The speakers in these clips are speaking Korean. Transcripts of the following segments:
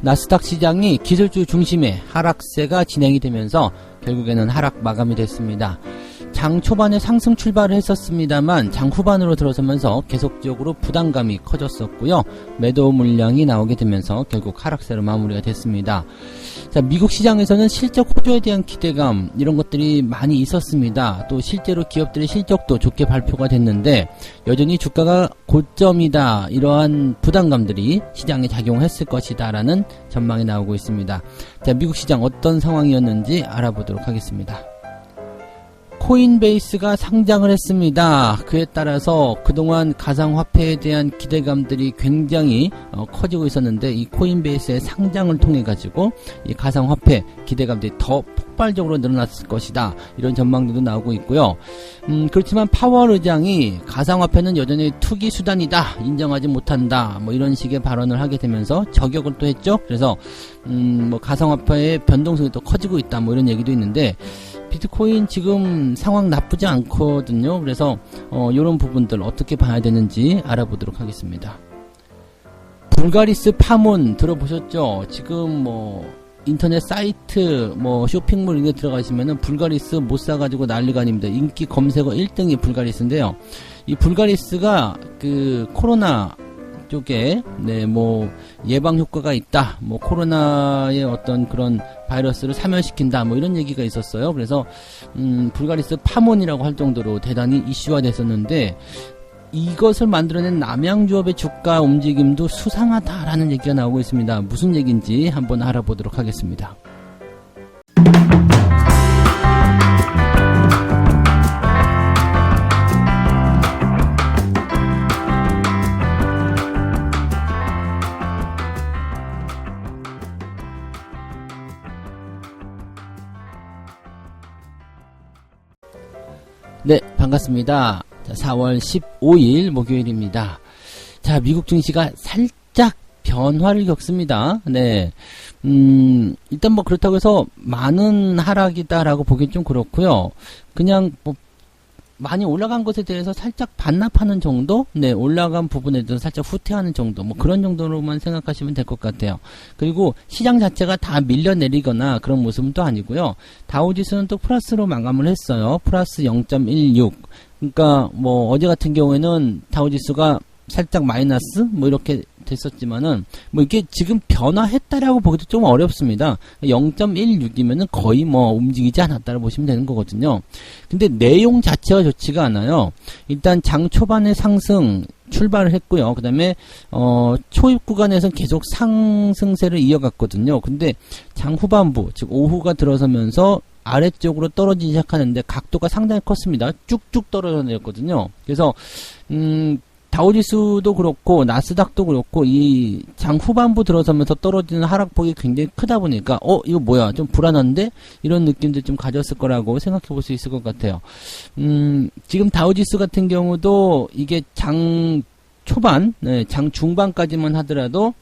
나스닥 시장이 기술주 중심의 하락세가 진행이 되면서 결국에는 하락 마감이 됐습니다. 장 초반에 상승 출발을 했었습니다만 장 후반으로 들어서면서 계속적으로 부담감이 커졌었고요. 매도 물량이 나오게 되면서 결국 하락세로 마무리가 됐습니다. 자, 미국 시장에서는 실적 호조에 대한 기대감 이런 것들이 많이 있었습니다. 또 실제로 기업들의 실적도 좋게 발표가 됐는데 여전히 주가가 고점이다 이러한 부담감들이 시장에 작용했을 것이다 라는 전망이 나오고 있습니다. 자, 미국 시장 어떤 상황이었는지 알아보도록 하겠습니다. 코인베이스가 상장을 했습니다. 그에 따라서 그동안 가상화폐에 대한 기대감들이 굉장히 커지고 있었는데 이 코인베이스의 상장을 통해 가지고 이 가상화폐 기대감들이 더 폭발적으로 늘어났을 것이다 이런 전망들도 나오고 있고요. 그렇지만 파월 의장이 가상화폐는 여전히 투기 수단이다 인정하지 못한다 뭐 이런 식의 발언을 하게 되면서 저격을 또 했죠. 그래서 뭐 가상화폐의 변동성이 또 커지고 있다 뭐 이런 얘기도 있는데 비트코인 지금 상황 나쁘지 않거든요. 그래서 이런 부분들 어떻게 봐야 되는지 알아보도록 하겠습니다. 불가리스 파몬 들어보셨죠? 지금 뭐 인터넷 사이트 뭐 쇼핑몰 이런 데 들어가시면은 불가리스 못 사가지고 난리가 아닙니다. 인기 검색어 1등이 불가리스인데요. 이 불가리스가 그 코로나 쪽에 뭐 예방 효과가 있다, 뭐 코로나의 어떤 그런 바이러스를 사멸시킨다, 뭐 이런 얘기가 있었어요. 그래서 불가리스 파몬이라고 할 정도로 대단히 이슈화 됐었는데 이것을 만들어낸 남양주업의 주가 움직임도 수상하다라는 얘기가 나오고 있습니다. 무슨 얘기인지 한번 알아보도록 하겠습니다. 네, 반갑습니다. 자, 4월 15일 목요일입니다. 자, 미국 증시가 살짝 변화를 겪습니다. 네. 일단 뭐 그렇다고 해서 많은 하락이다라고 보긴 좀 그렇고요. 그냥 뭐 많이 올라간 것에 대해서 살짝 반납하는 정도? 네, 올라간 부분에 대해서 살짝 후퇴하는 정도, 뭐 그런 정도로만 생각하시면 될 것 같아요. 그리고 시장 자체가 다 밀려내리거나 그런 모습은 또 아니고요. 다우지수는 또 플러스로 마감을 했어요. 플러스 0.16. 그러니까 뭐 어제 같은 경우에는 다우지수가 살짝 마이너스 뭐 이렇게 됐었지만은 뭐 이게 지금 변화했다라고 보기도 좀 어렵습니다. 0.16이면은 거의 뭐 움직이지 않았다고 보시면 되는 거거든요. 근데 내용 자체가 좋지가 않아요. 일단 장 초반에 상승 출발을 했고요. 그 다음에 초입 구간에서는 계속 상승세를 이어갔거든요. 근데 장 후반부 즉 오후가 들어서면서 아래쪽으로 떨어지기 시작하는데 각도가 상당히 컸습니다. 쭉쭉 떨어져 내렸거든요. 그래서 다우지수도 그렇고 나스닥도 그렇고 이 장 후반부 들어서면서 떨어지는 하락폭이 굉장히 크다 보니까 이거 뭐야 좀 불안한데 이런 느낌도 좀 가졌을 거라고 생각해 볼 수 있을 것 같아요. 지금 다우지수 같은 경우도 이게 장 초반, 장 중반까지만 하더라도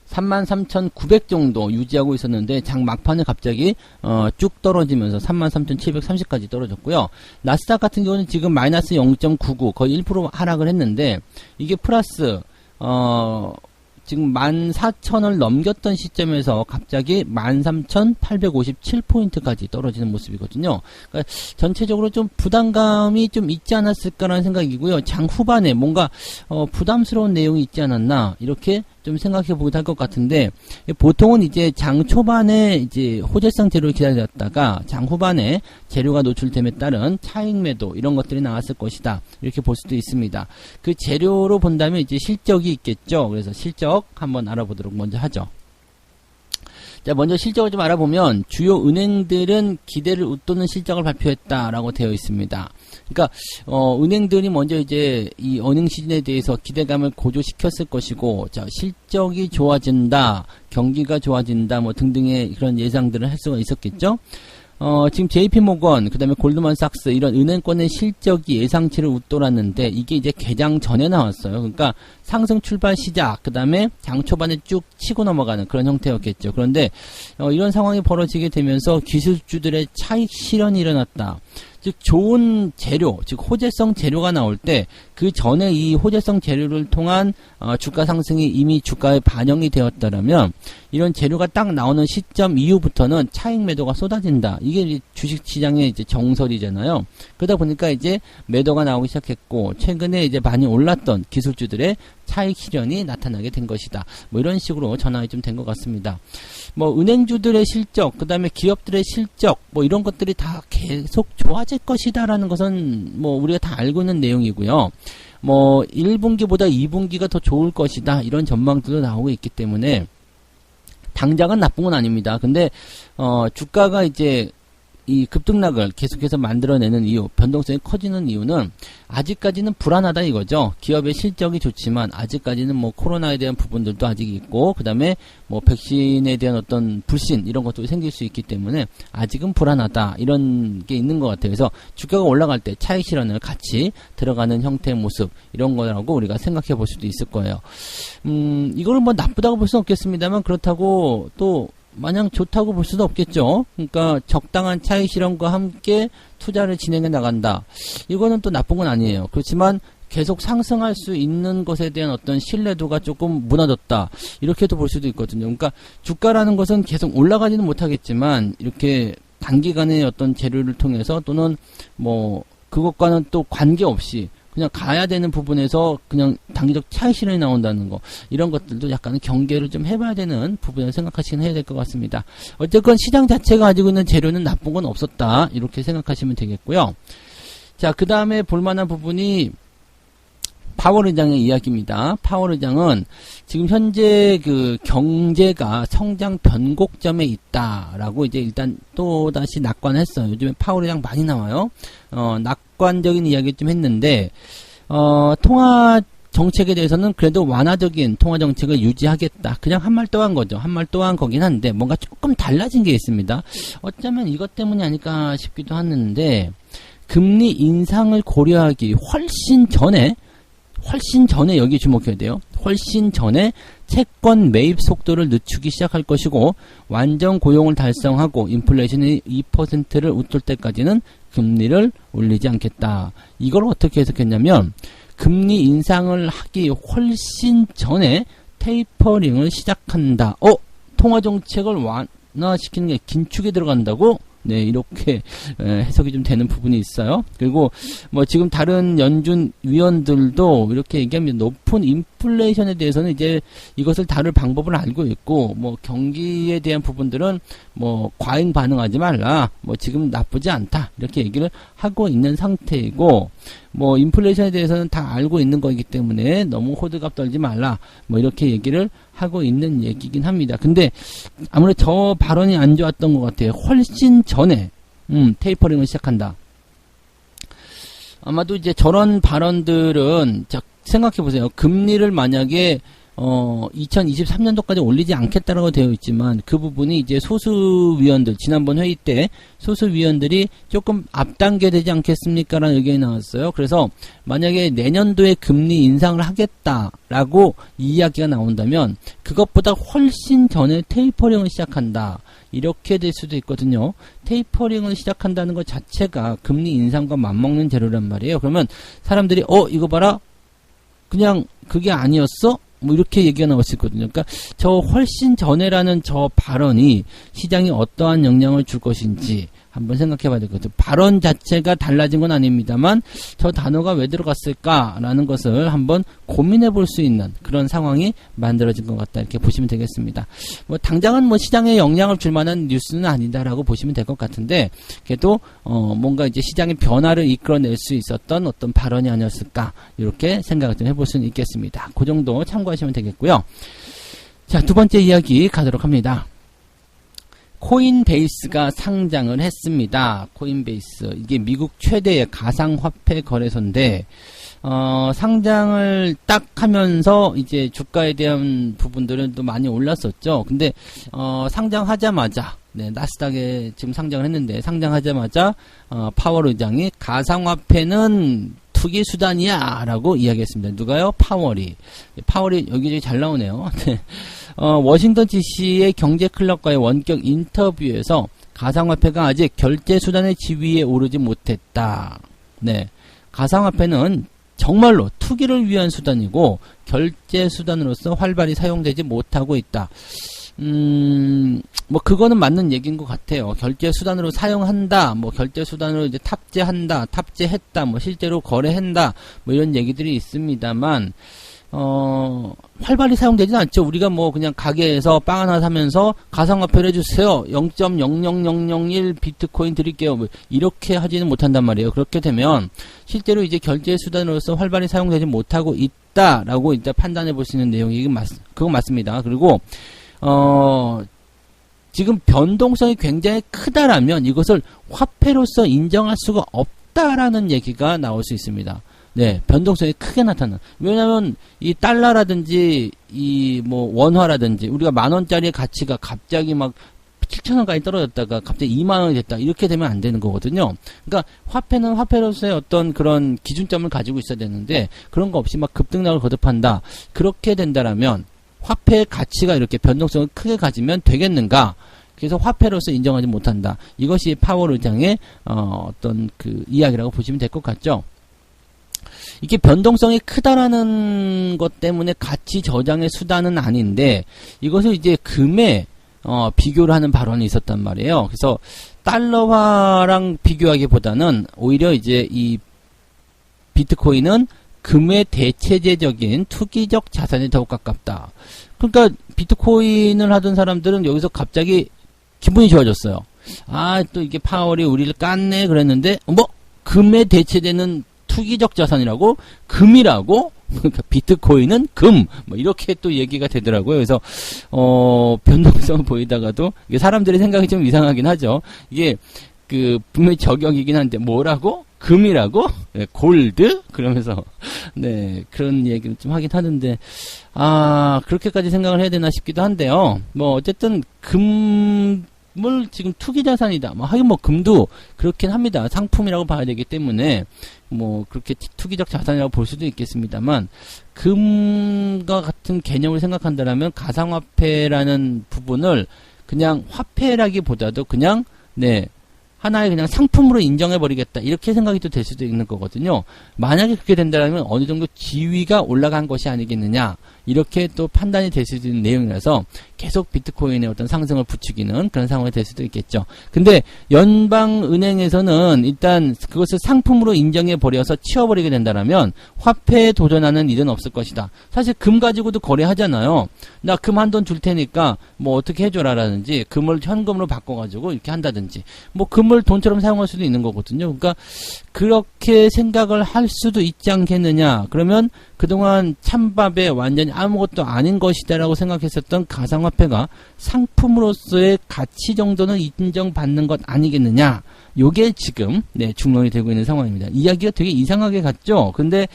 33,900 정도 유지하고 있었는데 장 막판에 갑자기 쭉 떨어지면서 33,730까지 떨어졌고요. 나스닥 같은 경우는 지금 마이너스 0.99 거의 1% 하락을 했는데 이게 플러스 지금 14,000을 넘겼던 시점에서 갑자기 13,857포인트까지 떨어지는 모습이거든요. 그러니까 전체적으로 좀 부담감이 좀 있지 않았을까라는 생각이고요. 장 후반에 뭔가 부담스러운 내용이 있지 않았나 이렇게 좀 생각해 보기도 할 것 같은데 보통은 이제 장 초반에 이제 호재성 재료를 기다렸다가 장 후반에 재료가 노출됨에 따른 차익 매도 이런 것들이 나왔을 것이다 이렇게 볼 수도 있습니다. 그 재료로 본다면 이제 실적이 있겠죠. 그래서 실적 한번 알아보도록 먼저 하죠. 자, 먼저 실적을 좀 알아보면 주요 은행들은 기대를 웃도는 실적을 발표했다라고 되어 있습니다. 그러니까 은행들이 먼저 이제 이 어닝 시즌에 대해서 기대감을 고조시켰을 것이고, 자, 실적이 좋아진다, 경기가 좋아진다, 뭐 등등의 그런 예상들을 할 수가 있었겠죠. 지금 JP모건, 그 다음에 골드만삭스 이런 은행권의 실적이 예상치를 웃돌았는데 이게 이제 개장 전에 나왔어요. 그러니까 상승 출발 시작, 그 다음에 장 초반에 쭉 치고 넘어가는 그런 형태였겠죠. 그런데 이런 상황이 벌어지게 되면서 기술주들의 차익 실현이 일어났다. 즉 좋은 재료, 즉 호재성 재료가 나올 때 그 전에 이 호재성 재료를 통한 주가 상승이 이미 주가에 반영이 되었다라면 이런 재료가 딱 나오는 시점 이후부터는 차익 매도가 쏟아진다. 이게 이제 주식시장의 이제 정설이잖아요. 그러다 보니까 이제 매도가 나오기 시작했고 최근에 이제 많이 올랐던 기술주들의 차익 실현이 나타나게 된 것이다. 뭐 이런 식으로 전환이 좀 된 것 같습니다. 뭐 은행주들의 실적, 그 다음에 기업들의 실적, 뭐 이런 것들이 다 계속 좋아질 것이다라는 것은 뭐 우리가 다 알고 있는 내용이고요. 뭐 1분기보다 2분기가 더 좋을 것이다. 이런 전망들도 나오고 있기 때문에 당장은 나쁜 건 아닙니다. 근데 주가가 이제 이 급등락을 계속해서 만들어내는 이유, 변동성이 커지는 이유는 아직까지는 불안하다 이거죠. 기업의 실적이 좋지만 아직까지는 뭐 코로나에 대한 부분들도 아직 있고 그 다음에 뭐 백신에 대한 어떤 불신 이런 것도 생길 수 있기 때문에 아직은 불안하다 이런 게 있는 것 같아요. 그래서 주가가 올라갈 때 차익 실현을 같이 들어가는 형태의 모습 이런 거라고 우리가 생각해 볼 수도 있을 거예요. 이거를 뭐 나쁘다고 볼 수는 없겠습니다만 그렇다고 또 마냥 좋다고 볼 수도 없겠죠. 그러니까 적당한 차익 실현과 함께 투자를 진행해 나간다. 이거는 또 나쁜 건 아니에요. 그렇지만 계속 상승할 수 있는 것에 대한 어떤 신뢰도가 조금 무너졌다. 이렇게도 볼 수도 있거든요. 그러니까 주가라는 것은 계속 올라가지는 못하겠지만 이렇게 단기간의 어떤 재료를 통해서 또는 뭐 그것과는 또 관계없이 그냥 가야 되는 부분에서 그냥 단기적 차익 실현이 나온다는 거 이런 것들도 약간은 경계를 좀 해봐야 되는 부분을 생각하시긴 해야 될 것 같습니다. 어쨌건 시장 자체가 가지고 있는 재료는 나쁜 건 없었다 이렇게 생각하시면 되겠고요. 자, 그 다음에 볼만한 부분이 파월 의장의 이야기입니다. 파월 의장은 지금 현재 그 경제가 성장 변곡점에 있다라고 이제 일단 또 다시 낙관했어요. 요즘에 파월 의장 많이 나와요. 낙관적인 이야기 좀 했는데 통화 정책에 대해서는 그래도 완화적인 통화 정책을 유지하겠다. 그냥 한 말 또 한 거죠. 한 말 또 한 거긴 한데 뭔가 조금 달라진 게 있습니다. 어쩌면 이것 때문이 아닐까 싶기도 하는데 금리 인상을 고려하기 훨씬 전에 여기 주목해야 돼요. 훨씬 전에 채권 매입 속도를 늦추기 시작할 것이고 완전 고용을 달성하고 인플레이션이 2%를 웃돌 때까지는 금리를 올리지 않겠다. 이걸 어떻게 해석했냐면 금리 인상을 하기 훨씬 전에 테이퍼링을 시작한다. 통화정책을 완화시키는 게 긴축에 들어간다고? 네, 이렇게 해석이 좀 되는 부분이 있어요. 그리고 뭐 지금 다른 연준 위원들도 이렇게 얘기하면 높은 인플레이션에 대해서는 이제 이것을 다룰 방법을 알고 있고 뭐 경기에 대한 부분들은 뭐 과잉 반응하지 말라. 뭐 지금 나쁘지 않다. 이렇게 얘기를 하고 있는 상태이고 뭐 인플레이션에 대해서는 다 알고 있는 거이기 때문에 너무 호들갑 떨지 말라. 뭐 이렇게 얘기를 하고 있는 얘기긴 합니다. 근데 아무래도 저 발언이 안 좋았던 것 같아요. 훨씬 전에 테이퍼링을 시작한다. 아마도 이제 저런 발언들은 자 생각해 보세요. 금리를 만약에 2023년도까지 올리지 않겠다라고 되어 있지만 그 부분이 이제 소수위원들 지난번 회의 때 소수위원들이 조금 앞당겨 되지 않겠습니까? 라는 의견이 나왔어요. 그래서 만약에 내년도에 금리 인상을 하겠다라고 이야기가 나온다면 그것보다 훨씬 전에 테이퍼링을 시작한다. 이렇게 될 수도 있거든요. 테이퍼링을 시작한다는 것 자체가 금리 인상과 맞먹는 재료란 말이에요. 그러면 사람들이 이거 봐라. 그냥 그게 아니었어? 뭐 이렇게 얘기가 나올 수 있거든요. 그러니까 저 훨씬 전에라는 저 발언이 시장에 어떠한 영향을 줄 것인지 한번 생각해 봐야 될 것 같아요. 발언 자체가 달라진 건 아닙니다만 저 단어가 왜 들어갔을까라는 것을 한번 고민해 볼 수 있는 그런 상황이 만들어진 것 같다. 이렇게 보시면 되겠습니다. 뭐 당장은 뭐 시장에 영향을 줄 만한 뉴스는 아니다라고 보시면 될 것 같은데 그래도 뭔가 이제 시장의 변화를 이끌어낼 수 있었던 어떤 발언이 아니었을까 이렇게 생각을 좀 해볼 수는 있겠습니다. 그 정도 참고하시면 되겠고요. 자, 두 번째 이야기 가도록 합니다. 코인베이스가 상장을 했습니다. 코인베이스. 이게 미국 최대의 가상화폐 거래소인데, 상장을 딱 하면서 이제 주가에 대한 부분들은 또 많이 올랐었죠. 근데, 상장하자마자, 네, 나스닥에 지금 상장을 했는데, 상장하자마자, 파월 의장이 가상화폐는 투기 수단이야 라고 이야기했습니다. 누가요? 파월이 여기저기 잘 나오네요. 워싱턴 DC의 경제클럽과의 원격 인터뷰에서 가상화폐가 아직 결제수단의 지위에 오르지 못했다. 네. 가상화폐는 정말로 투기를 위한 수단이고 결제수단으로서 활발히 사용되지 못하고 있다. 뭐 그거는 맞는 얘기인 것 같아요. 결제수단으로 사용한다, 뭐 결제수단으로 이제 탑재한다, 탑재했다, 뭐 실제로 거래한다, 뭐 이런 얘기들이 있습니다만 활발히 사용되지는 않죠. 우리가 뭐 그냥 가게에서 빵 하나 사면서 가상화폐를 해주세요. 0.00001 비트코인 드릴게요. 뭐 이렇게 하지는 못한단 말이에요. 그렇게 되면 실제로 이제 결제 수단으로서 활발히 사용되지 못하고 있다라고 이제 판단해 볼 수 있는 내용이 그건 맞습니다. 그리고 지금 변동성이 굉장히 크다라면 이것을 화폐로서 인정할 수가 없다라는 얘기가 나올 수 있습니다. 네, 변동성이 크게 나타나. 왜냐면, 이 달러라든지, 이 뭐, 원화라든지, 우리가 10,000원짜리의 가치가 갑자기 막 7,000원까지 떨어졌다가 갑자기 20,000원이 됐다. 이렇게 되면 안 되는 거거든요. 그러니까, 화폐는 화폐로서의 어떤 그런 기준점을 가지고 있어야 되는데, 그런 거 없이 막 급등락을 거듭한다. 그렇게 된다라면, 화폐의 가치가 이렇게 변동성을 크게 가지면 되겠는가? 그래서 화폐로서 인정하지 못한다. 이것이 파월 의장의, 어떤 그 이야기라고 보시면 될 것 같죠? 이게 변동성이 크다라는 것 때문에 가치 저장의 수단은 아닌데 이것을 이제 금에 비교를 하는 발언이 있었단 말이에요. 그래서 달러화랑 비교하기보다는 오히려 이제 이 비트코인은 금의 대체제적인 투기적 자산에 더욱 가깝다. 그러니까 비트코인을 하던 사람들은 여기서 갑자기 기분이 좋아졌어요. 아, 또 이게 파월이 우리를 깠네 그랬는데 뭐 금에 대체되는 투기적 자산이라고? 금이라고? 그러니까 비트코인은 금! 뭐 이렇게 또 얘기가 되더라고요. 그래서 변동성을 보이다가도 이게 사람들의 생각이 좀 이상하긴 하죠. 이게 그 분명히 저격이긴 한데 뭐라고? 금이라고? 네, 골드? 그러면서 네, 그런 얘기를 좀 하긴 하는데 그렇게까지 생각을 해야 되나 싶기도 한데요. 뭐 어쨌든 금을 지금 투기 자산이다. 뭐 하긴 뭐 금도 그렇긴 합니다. 상품이라고 봐야 되기 때문에 뭐 그렇게 투기적 자산이라고 볼 수도 있겠습니다만 금과 같은 개념을 생각한다면 가상화폐라는 부분을 그냥 화폐라기보다도 그냥 네 하나의 그냥 상품으로 인정해버리겠다 이렇게 생각이 또 될 수도 있는 거거든요. 만약에 그렇게 된다면 어느 정도 지위가 올라간 것이 아니겠느냐 이렇게 또 판단이 될 수도 있는 내용이라서 계속 비트코인의 어떤 상승을 부추기는 그런 상황이 될 수도 있겠죠. 근데 연방은행에서는 일단 그것을 상품으로 인정해버려서 치워버리게 된다면 화폐에 도전하는 일은 없을 것이다. 사실 금 가지고도 거래하잖아요. 나 금 한 돈 줄 테니까 뭐 어떻게 해줘라라든지 금을 현금으로 바꿔가지고 이렇게 한다든지 뭐 금을 돈처럼 사용할 수도 있는 거거든요. 그러니까 그렇게 생각을 할 수도 있지 않겠느냐. 그러면 그동안 찬밥에 완전히 아무것도 아닌 것이다라고 생각했었던 가상화폐가 상품으로서의 가치 정도는 인정받는 것 아니겠느냐. 요게 지금 중론이 되고 있는 상황입니다. 이야기가 되게 이상하게 갔죠. 근데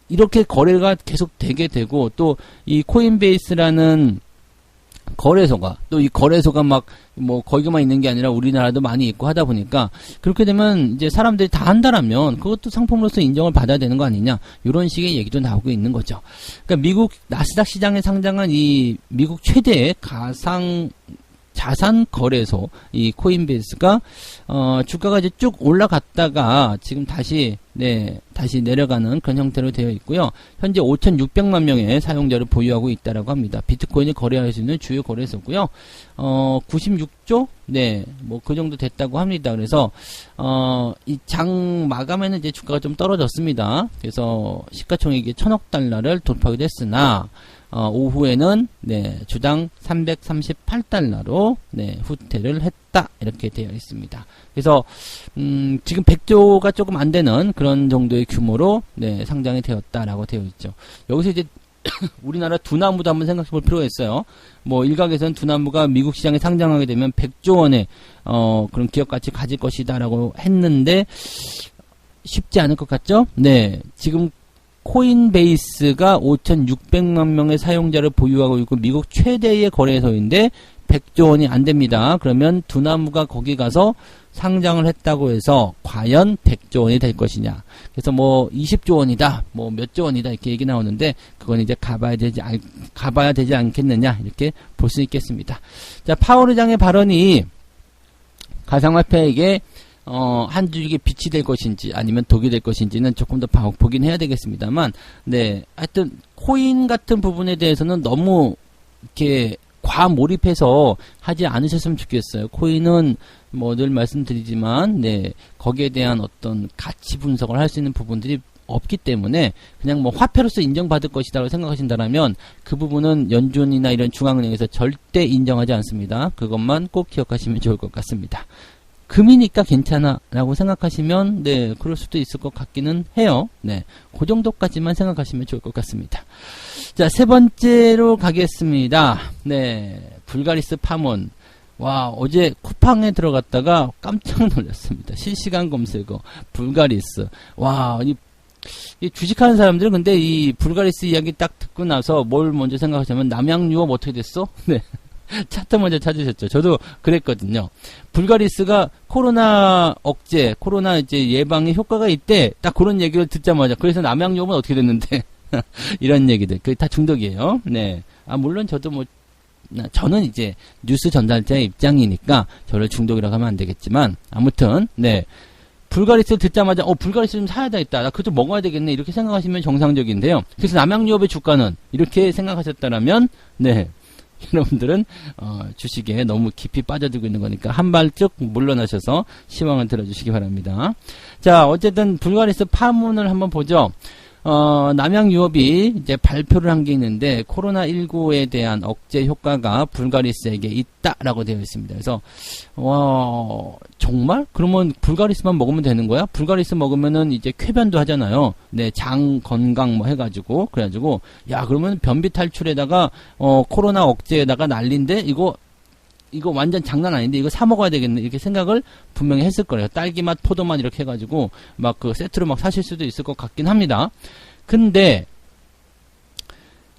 이렇게 거래가 계속 되게 되고 또 이 코인베이스라는 거래소가 또 이 거래소가 막 뭐 거기만 있는 게 아니라 우리나라도 많이 있고 하다 보니까 그렇게 되면 이제 사람들이 다 한다라면 그것도 상품으로서 인정을 받아야 되는 거 아니냐 이런 식의 얘기도 나오고 있는 거죠. 그러니까 미국 나스닥 시장에 상장한 이 미국 최대의 가상 자산 거래소 이 코인베이스가 주가가 이제 쭉 올라갔다가 지금 다시 내려가는 그런 형태로 되어 있고요. 현재 5,600만 명의 사용자를 보유하고 있다라고 합니다. 비트코인이 거래할 수 있는 주요 거래소고요. 96조 뭐 그 정도 됐다고 합니다. 그래서 이 장 마감에는 이제 주가가 좀 떨어졌습니다. 그래서 시가총액이 1,000억 달러를 돌파하기도 했으나 오후에는 주당 338달러로 후퇴를 했다 이렇게 되어 있습니다. 그래서 지금 100조가 조금 안 되는 그런 정도의 규모로 상장이 되었다라고 되어 있죠. 여기서 이제 우리나라 두나무도 한번 생각해 볼 필요가 있어요. 뭐 일각에서는 두나무가 미국 시장에 상장하게 되면 100조 원의 그런 기업 가치 가질 것이다라고 했는데 쉽지 않을 것 같죠? 지금 코인베이스가 5,600만 명의 사용자를 보유하고 있고 미국 최대의 거래소인데 100조 원이 안 됩니다. 그러면 두나무가 거기 가서 상장을 했다고 해서 과연 100조 원이 될 것이냐. 그래서 뭐 20조 원이다, 뭐 몇 조 원이다 이렇게 얘기 나오는데 그건 이제 가봐야 되지 않겠느냐 이렇게 볼 수 있겠습니다. 자, 파월 의장의 발언이 가상화폐에게 한 줄기 빛이 될 것인지 아니면 독이 될 것인지는 조금 더 보긴 해야 되겠습니다만, 네, 하여튼 코인 같은 부분에 대해서는 너무 이렇게 과몰입해서 하지 않으셨으면 좋겠어요. 코인은 뭐 늘 말씀드리지만, 네, 거기에 대한 어떤 가치 분석을 할 수 있는 부분들이 없기 때문에 그냥 뭐 화폐로서 인정받을 것이라고 생각하신다면 그 부분은 연준이나 이런 중앙은행에서 절대 인정하지 않습니다. 그것만 꼭 기억하시면 좋을 것 같습니다. 금이니까 괜찮아 라고 생각하시면, 네, 그럴 수도 있을 것 같기는 해요. 네, 그 정도까지만 생각하시면 좋을 것 같습니다. 자, 세 번째로 가겠습니다. 네, 불가리스 파문. 와, 어제 쿠팡에 들어갔다가 깜짝 놀랐습니다. 실시간 검색어 불가리스. 와, 이 주식하는 사람들은 근데 이 불가리스 이야기 딱 듣고 나서 뭘 먼저 생각하시면, 남양유업 어떻게 됐어? 네. 차트 먼저 찾으셨죠. 저도 그랬거든요. 불가리스가 코로나 억제, 코로나 이제 예방에 효과가 있대. 딱 그런 얘기를 듣자마자, 그래서 남양유업은 어떻게 됐는데 이런 얘기들, 그게 다 중독이에요. 네. 물론 저도 저는 이제 뉴스 전달자의 입장이니까 저를 중독이라고 하면 안 되겠지만, 아무튼 네. 불가리스를 듣자마자 불가리스 좀 사야 되겠다, 나 그거 좀 먹어야 되겠네, 이렇게 생각하시면 정상적인데요. 그래서 남양유업의 주가는 이렇게 생각하셨다면, 네, 여러분들은 주식에 너무 깊이 빠져들고 있는 거니까 한 발쭉 물러나셔서 시황을 들어주시기 바랍니다. 자, 어쨌든 불가리스 파문을 한번 보죠. 남양유업이 이제 발표를 한 게 있는데, 코로나19에 대한 억제 효과가 불가리스에게 있다라고 되어 있습니다. 그래서, 정말? 그러면 불가리스만 먹으면 되는 거야? 불가리스 먹으면은 이제 쾌변도 하잖아요. 네, 장 건강 뭐 해가지고, 그래가지고, 야, 그러면 변비 탈출에다가, 코로나 억제에다가 난리인데, 이거 완전 장난 아닌데 이거 사 먹어야 되겠네, 이렇게 생각을 분명히 했을 거예요. 딸기맛, 포도맛 이렇게 해가지고 막 그 세트로 막 사실 수도 있을 것 같긴 합니다. 근데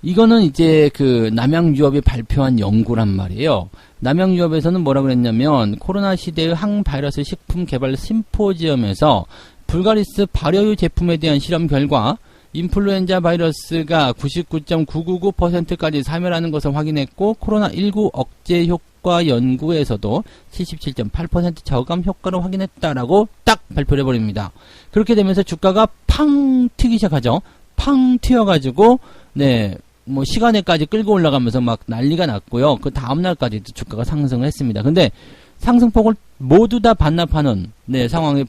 이거는 이제 그 남양유업이 발표한 연구란 말이에요. 남양유업에서는 뭐라 그랬냐면, 코로나 시대의 항바이러스 식품 개발 심포지엄에서 불가리스 발효유 제품에 대한 실험 결과 인플루엔자 바이러스가 99.999%까지 사멸하는 것을 확인했고, 코로나19 억제 효과 연구에서도 77.8% 저감 효과를 확인했다라고 딱 발표를 해버립니다. 그렇게 되면서 주가가 팡 튀기 시작하죠. 팡 튀어가지고, 네, 뭐 시간에까지 끌고 올라가면서 막 난리가 났고요. 그 다음날까지도 주가가 상승을 했습니다. 근데 상승폭을 모두 다 반납하는, 네, 상황이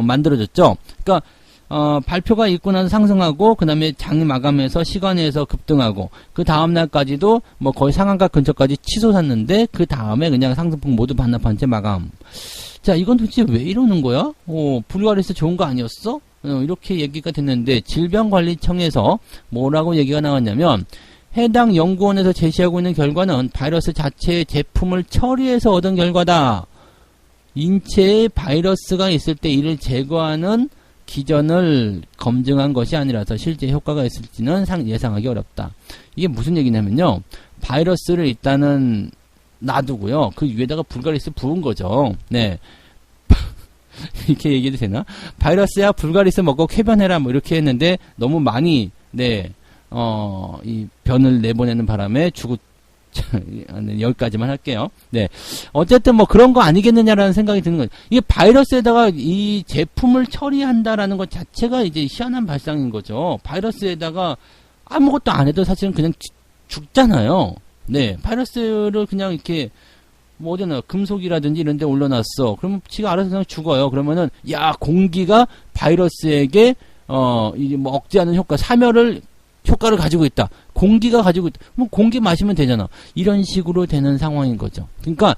만들어졌죠. 그러니까 발표가 있고 나서 상승하고, 그 다음에 장이 마감해서 시간에서 급등하고, 그 다음날까지도 뭐 거의 상한가 근처까지 치솟았는데, 그 다음에 그냥 상승폭 모두 반납한 채 마감. 자, 이건 도대체 왜 이러는 거야? 불가리스 좋은 거 아니었어? 이렇게 얘기가 됐는데, 질병관리청에서 뭐라고 얘기가 나왔냐면, 해당 연구원에서 제시하고 있는 결과는 바이러스 자체의 제품을 처리해서 얻은 결과다. 인체에 바이러스가 있을 때 이를 제거하는 기전을 검증한 것이 아니라서 실제 효과가 있을지는 예상하기 어렵다. 이게 무슨 얘기냐면요, 바이러스를 일단은 놔두고요, 그 위에다가 불가리스 부은 거죠. 네. 이렇게 얘기해도 되나? 바이러스야 불가리스 먹고 쾌변해라 뭐 이렇게 했는데, 너무 많이, 네, 이 변을 내보내는 바람에 여기까지만 할게요. 네. 어쨌든 뭐 그런 거 아니겠느냐라는 생각이 드는 거죠. 이게 바이러스에다가 이 제품을 처리한다라는 것 자체가 이제 희한한 발상인 거죠. 바이러스에다가 아무것도 안 해도 사실은 그냥 죽잖아요. 네. 바이러스를 그냥 이렇게 뭐 어디나 금속이라든지 이런 데 올려놨어. 그러면 지가 알아서 그냥 죽어요. 그러면은, 야, 공기가 바이러스에게 이제 뭐 억제하는 효과, 효과를 가지고 있다. 공기가 가지고 있다. 뭐 공기 마시면 되잖아. 이런 식으로 되는 상황인 거죠. 그러니까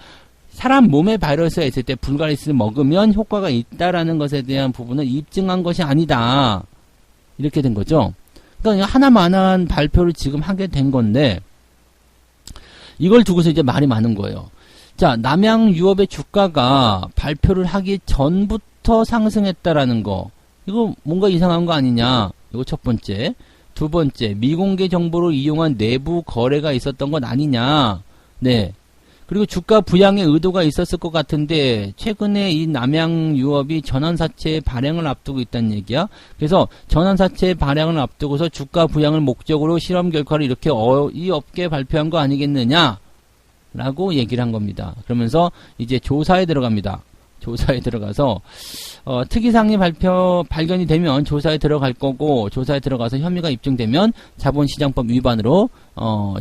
사람 몸에 바이러스가 있을 때 불가리스를 먹으면 효과가 있다라는 것에 대한 부분을 입증한 것이 아니다. 이렇게 된 거죠. 그러니까 하나만한 발표를 지금 하게 된 건데, 이걸 두고서 이제 말이 많은 거예요. 자, 남양유업의 주가가 발표를 하기 전부터 상승했다라는 거, 이거 뭔가 이상한 거 아니냐. 이거 첫 번째. 두 번째, 미공개 정보를 이용한 내부 거래가 있었던 건 아니냐. 네. 그리고 주가 부양의 의도가 있었을 것 같은데, 최근에 이 남양유업이 전환사채 발행을 앞두고 있다는 얘기야. 그래서 전환사채 발행을 앞두고서 주가 부양을 목적으로 실험 결과를 이렇게 이 업계에 발표한 거 아니겠느냐 라고 얘기를 한 겁니다. 그러면서 이제 조사에 들어갑니다. 조사에 들어가서 특이사항이 발견이 되면 조사에 들어갈 거고, 조사에 들어가서 혐의가 입증되면 자본시장법 위반으로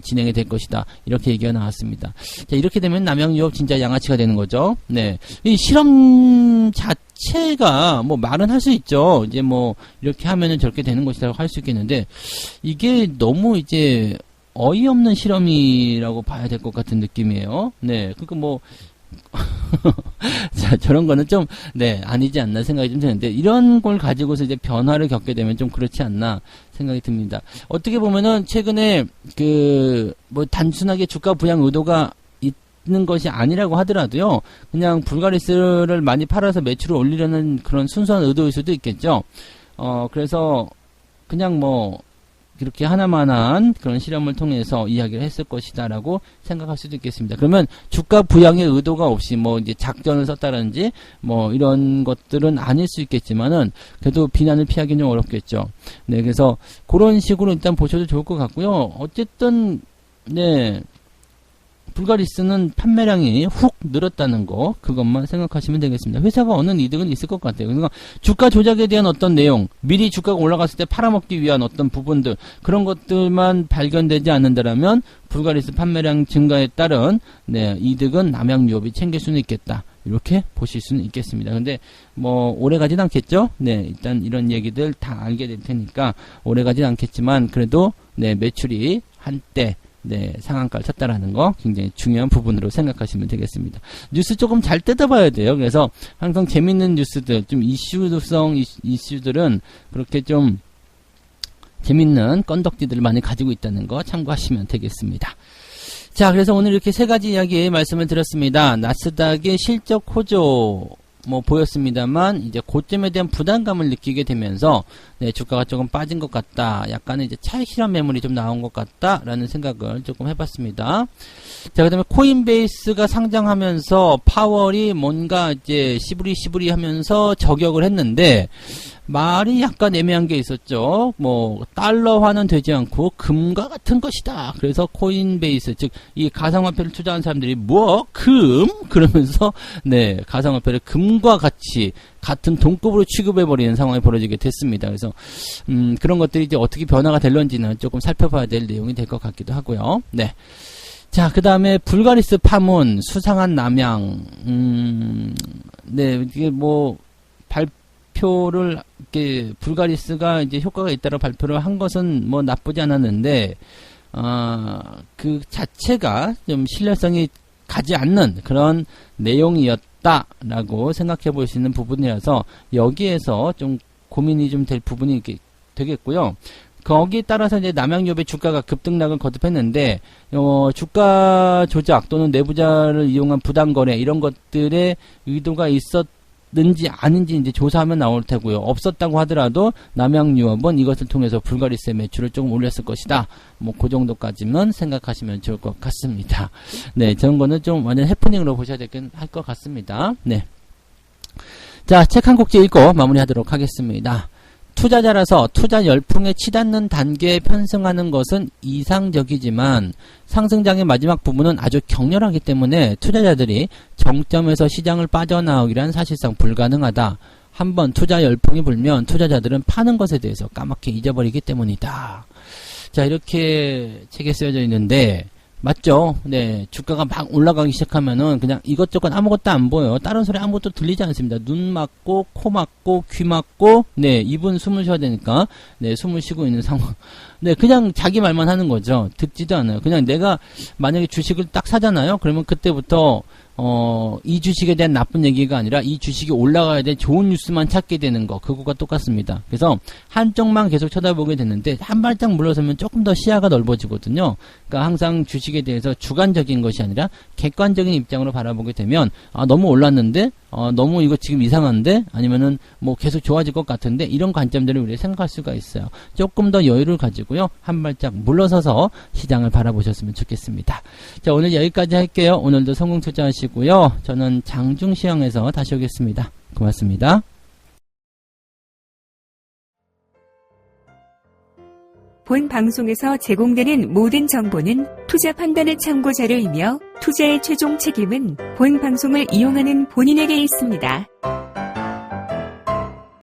진행이 될 것이다. 이렇게 얘기가 나왔습니다. 자, 이렇게 되면 남양유업 진짜 양아치가 되는 거죠. 네. 이 실험 자체가 뭐 말은 할 수 있죠. 이제 뭐 이렇게 하면은 저렇게 되는 것이라고 할 수 있겠는데, 이게 너무 이제 어이없는 실험이라고 봐야 될 것 같은 느낌이에요. 네. 그러니까 뭐 자, 저런 거는 좀, 네, 아니지 않나 생각이 좀 드는데, 이런 걸 가지고서 이제 변화를 겪게 되면 좀 그렇지 않나 생각이 듭니다. 어떻게 보면은, 최근에, 뭐, 단순하게 주가 부양 의도가 있는 것이 아니라고 하더라도요, 그냥 불가리스를 많이 팔아서 매출을 올리려는 그런 순수한 의도일 수도 있겠죠. 그래서, 그냥 뭐, 그렇게 하나만한 그런 실험을 통해서 이야기를 했을 것이다라고 생각할 수도 있겠습니다. 그러면 주가 부양의 의도가 없이 뭐 이제 작전을 썼다든지 뭐 이런 것들은 아닐 수 있겠지만은 그래도 비난을 피하기는 좀 어렵겠죠. 네, 그래서 그런 식으로 일단 보셔도 좋을 것 같고요. 어쨌든 네. 불가리스는 판매량이 훅 늘었다는 거, 그것만 생각하시면 되겠습니다. 회사가 얻는 이득은 있을 것 같아요. 그러니까 주가 조작에 대한 어떤 내용, 미리 주가가 올라갔을 때 팔아먹기 위한 어떤 부분들, 그런 것들만 발견되지 않는다라면 불가리스 판매량 증가에 따른 네, 이득은 남양유업이 챙길 수는 있겠다. 이렇게 보실 수는 있겠습니다. 근데 뭐 오래 가진 않겠죠? 네, 일단 이런 얘기들 다 알게 될 테니까 오래 가진 않겠지만 그래도 네, 매출이 한때 네, 상한가를 쳤다라는 거 굉장히 중요한 부분으로 생각하시면 되겠습니다. 뉴스 조금 잘 뜯어봐야 돼요. 그래서 항상 재밌는 뉴스들, 좀 이슈성 이슈들은 그렇게 좀 재밌는 건덕지들을 많이 가지고 있다는 거 참고하시면 되겠습니다. 자, 그래서 오늘 이렇게 세 가지 이야기 말씀을 드렸습니다. 나스닥의 실적 호조 뭐 보였습니다만 이제 고점에 대한 부담감을 느끼게 되면서 네, 주가가 조금 빠진 것 같다. 약간의 이제 차익 실험 매물이 좀 나온 것 같다라는 생각을 조금 해봤습니다. 자, 그다음에 코인베이스가 상장하면서 파월이 뭔가 이제 시부리 하면서 저격을 했는데 말이 약간 애매한 게 있었죠. 뭐 달러화는 되지 않고 금과 같은 것이다. 그래서 코인베이스 즉 이 가상화폐를 투자한 사람들이 뭐 금 그러면서 네 가상화폐를 금과 같이 같은 동급으로 취급해버리는 상황이 벌어지게 됐습니다. 그래서 그런 것들이 이제 어떻게 변화가 될런지는 조금 살펴봐야 될 내용이 될 것 같기도 하고요. 네. 자, 그 다음에 불가리스 파문 수상한 남양 네 이게 뭐 발표를 이렇게 불가리스가 이제 효과가 있다고 발표를 한 것은 뭐 나쁘지 않았는데 그 자체가 좀 신뢰성이 가지 않는 그런 내용이었다라고 생각해 볼 수 있는 부분이라서 여기에서 좀 고민이 좀 될 부분이 되겠고요. 거기에 따라서 이제 남양유업의 주가가 급등락을 거듭했는데 주가 조작 또는 내부자를 이용한 부당거래 이런 것들의 의도가 있었는지 아닌지 이제 조사하면 나올 테고요. 없었다고 하더라도 남양유업은 이것을 통해서 불가리스의 매출을 조금 올렸을 것이다. 뭐 그 정도까지만 생각하시면 좋을 것 같습니다. 네, 저런 거는 좀 완전 해프닝으로 보셔야 되긴 할 것 같습니다. 네. 자, 책 한 곡지 읽고 마무리하도록 하겠습니다. 투자자라서 투자 열풍에 치닫는 단계에 편승하는 것은 이상적이지만 상승장의 마지막 부분은 아주 격렬하기 때문에 투자자들이 정점에서 시장을 빠져나오기란 사실상 불가능하다. 한번 투자 열풍이 불면 투자자들은 파는 것에 대해서 까맣게 잊어버리기 때문이다. 자, 이렇게 책에 쓰여져 있는데 맞죠? 네. 주가가 막 올라가기 시작하면은 그냥 이것저것 아무것도 안 보여요. 다른 소리 아무것도 들리지 않습니다. 눈 막고, 코 막고, 귀 막고, 네. 입은 숨을 쉬어야 되니까, 네. 숨을 쉬고 있는 상황. 네. 그냥 자기 말만 하는 거죠. 듣지도 않아요. 그냥 내가 만약에 주식을 딱 사잖아요? 그러면 그때부터, 이 주식에 대한 나쁜 얘기가 아니라 이 주식이 올라가야 될 좋은 뉴스만 찾게 되는 거. 그거가 똑같습니다. 그래서 한쪽만 계속 쳐다보게 되는데 한 발짝 물러서면 조금 더 시야가 넓어지거든요. 그러니까 항상 주식에 대해서 주관적인 것이 아니라 객관적인 입장으로 바라보게 되면 너무 올랐는데 너무 이거 지금 이상한데 아니면은 뭐 계속 좋아질 것 같은데 이런 관점들을 우리가 생각할 수가 있어요. 조금 더 여유를 가지고요. 한 발짝 물러서서 시장을 바라보셨으면 좋겠습니다. 자, 오늘 여기까지 할게요. 오늘도 성공 투자하시고요. 저는 장중시황에서 다시 오겠습니다. 고맙습니다. 본 방송에서 제공되는 모든 정보는 투자 판단의 참고 자료이며 투자의 최종 책임은 본 방송을 이용하는 본인에게 있습니다.